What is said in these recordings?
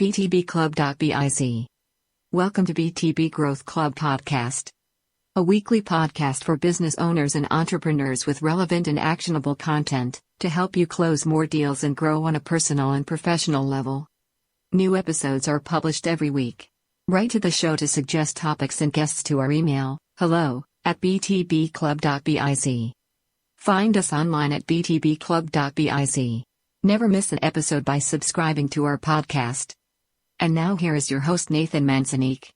BTBClub.biz. Welcome to BTB Growth Club Podcast, a weekly podcast for business owners and entrepreneurs with relevant and actionable content to help you close more deals and grow on a personal and professional level. New episodes are published every week. Write to the show to suggest topics and guests to our email, hello@BTBclub.biz. Find us online at BTBclub.biz. Never miss an episode by subscribing to our podcast. And now here is your host Nathan Manzanik.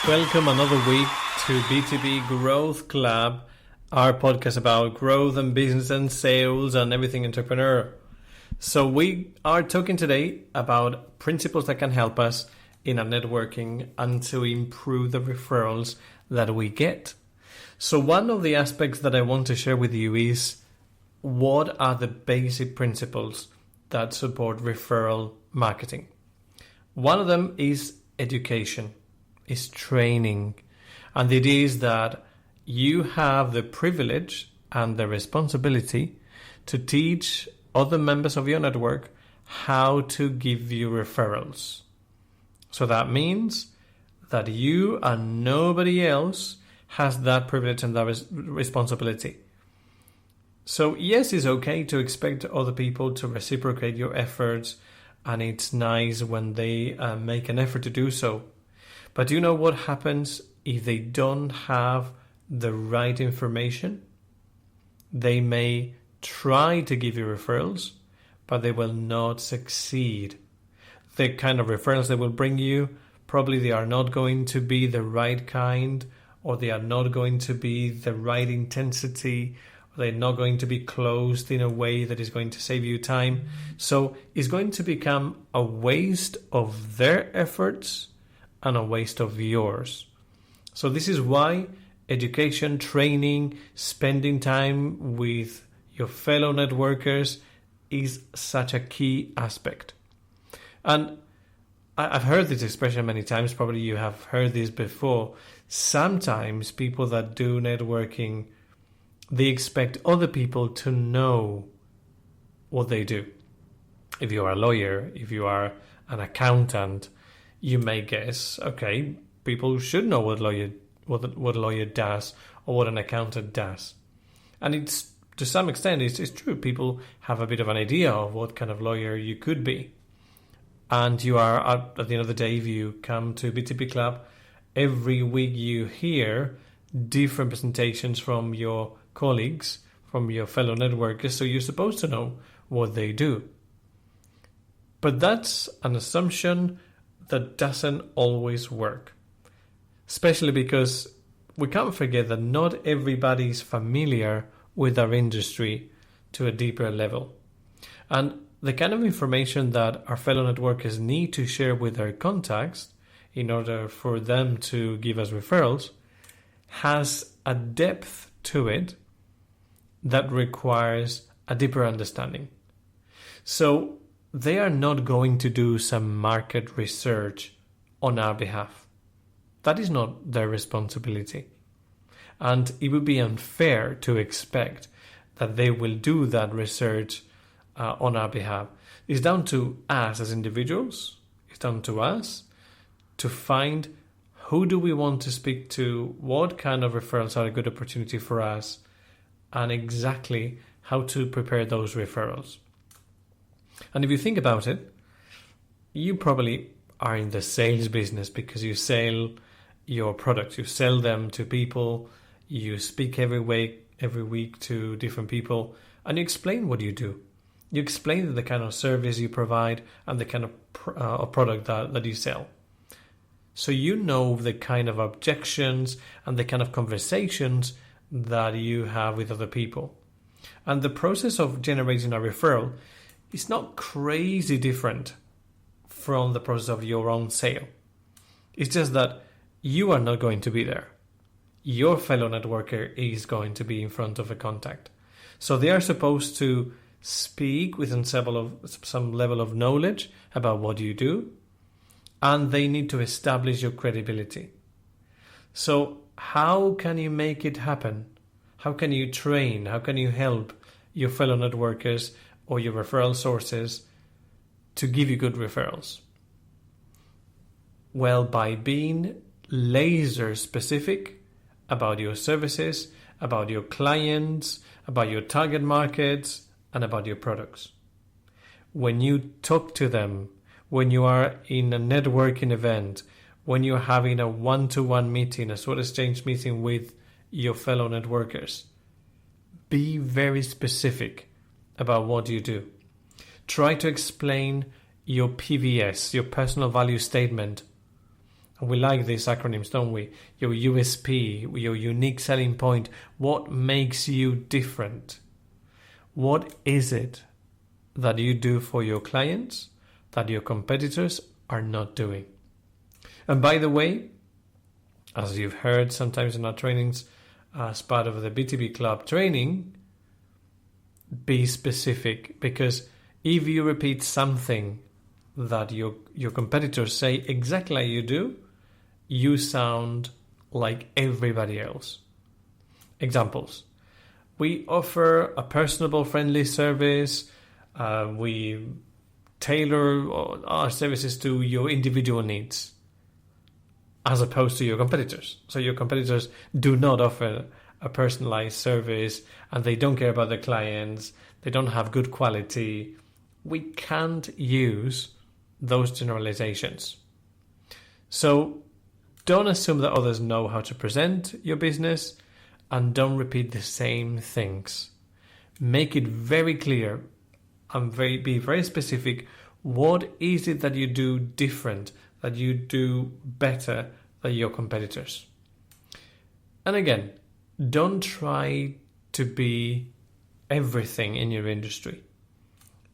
Welcome another week to BTB Growth Club, our podcast about growth and business and sales and everything entrepreneur. So we are talking today about principles that can help us in our networking and to improve the referrals that we get. So one of the aspects that I want to share with you is what are the basic principles that support referral marketing. One of them is education, is training. And it is that you have the privilege and the responsibility to teach other members of your network how to give you referrals. So that means that you and nobody else has that privilege and that responsibility. So yes, it's okay to expect other people to reciprocate your efforts, and it's nice when they make an effort to do so. But do you know what happens if they don't have the right information? They may try to give you referrals, but they will not succeed. The kind of referrals they will bring you, probably they are not going to be the right kind, or they are not going to be the right intensity, or they're not going to be closed in a way that is going to save you time. So it's going to become a waste of their efforts and a waste of yours. So this is why education, training, spending time with your fellow networkers is such a key aspect. And I've heard this expression many times, probably you have heard this before. Sometimes people that do networking, they expect other people to know what they do. If you are a lawyer, if you are an accountant, you may guess, okay, people should know what a lawyer does or what an accountant does. And it's to some extent, it's true. People have a bit of an idea of what kind of lawyer you could be. And you are, at the end of the day, if you come to BTB Club, every week you hear different presentations from your colleagues, from your fellow networkers, so you're supposed to know what they do. But that's an assumption that doesn't always work. Especially because we can't forget that not everybody is familiar with our industry to a deeper level. And the kind of information that our fellow networkers need to share with their contacts in order for them to give us referrals has a depth to it that requires a deeper understanding. So they are not going to do some market research on our behalf. That is not their responsibility. And it would be unfair to expect that they will do that research on our behalf. It's down to us as individuals. It's down to us to find who do we want to speak to, what kind of referrals are a good opportunity for us, and exactly how to prepare those referrals. And if you think about it, you probably are in the sales business because you sell your products. You sell them to people. You speak every week to different people, and you explain what you do. You explain the kind of service you provide and the kind of product that you sell. So you know the kind of objections and the kind of conversations that you have with other people. And the process of generating a referral is not crazy different from the process of your own sale. It's just that you are not going to be there. Your fellow networker is going to be in front of a contact. So they are supposed to speak with some level of knowledge about what you do. and they need to establish your credibility. So how can you make it happen? How can you train? How can you help your fellow networkers or your referral sources to give you good referrals? Well, by being laser specific about your services, about your clients, about your target markets, and about your products. When you talk to them, when you are in a networking event, when you're having a one-to-one meeting, a SWOT exchange meeting with your fellow networkers, be very specific about what you do. Try to explain your PVS, your personal value statement. And we like these acronyms, don't we? Your USP, your unique selling point. What makes you different? What is it that you do for your clients that your competitors are not doing? And by the way, as you've heard sometimes in our trainings as part of the BTB Club training, be specific, because if you repeat something that your competitors say exactly like you do, you sound like everybody else. Examples. We offer a personable, friendly service. We tailor our services to your individual needs, as opposed to your competitors. So your competitors do not offer a personalized service, and they don't care about their clients. They don't have good quality. We can't use those generalizations. So don't assume that others know how to present your business, and don't repeat the same things. Make it very clear and be very specific. What is it that you do different, that you do better than your competitors? And again, don't try to be everything in your industry.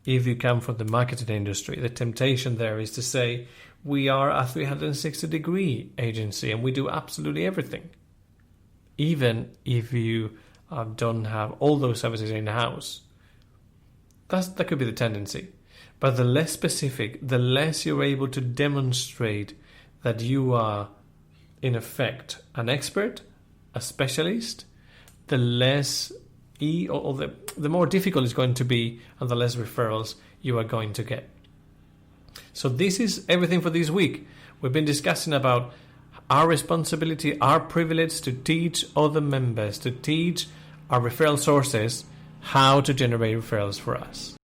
If you come from the marketing industry, the temptation there is to say, we are a 360-degree agency and we do absolutely everything. Even if you don't have all those services in-house. That could be the tendency. But the less specific, the less you're able to demonstrate that you are, in effect, an expert, a specialist, the less the more difficult it's going to be, and the less referrals you are going to get. So this is everything for this week. We've been discussing about our responsibility, our privilege to teach other members, to teach our referral sources how to generate referrals for us.